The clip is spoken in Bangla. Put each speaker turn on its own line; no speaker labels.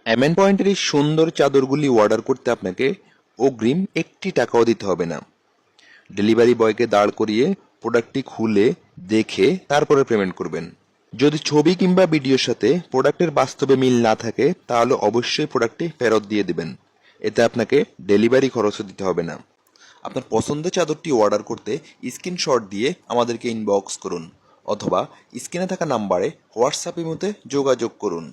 এমএন পয়েন্টের এই সুন্দর চাদরগুলি অর্ডার করতে আপনাকে অগ্রিম 1 টাকাও দিতে হবে না। ডেলিভারি বয়কে দাঁড় করিয়ে প্রোডাক্টটি খুলে দেখে তারপরে পেমেন্ট করবেন। যদি ছবি কিংবা ভিডিওর সাথে প্রোডাক্টের বাস্তবে মিল না থাকে তাহলে অবশ্যই প্রোডাক্টটি ফেরত দিয়ে দিবেন। এতে আপনাকে ডেলিভারি খরচও দিতে হবে না। আপনার পছন্দের চাদরটি অর্ডার করতে স্ক্রিনশট দিয়ে আমাদেরকে ইনবক্স করুন অথবা স্ক্রিনে থাকা নাম্বারে হোয়াটসঅ্যাপের মধ্যে যোগাযোগ করুন।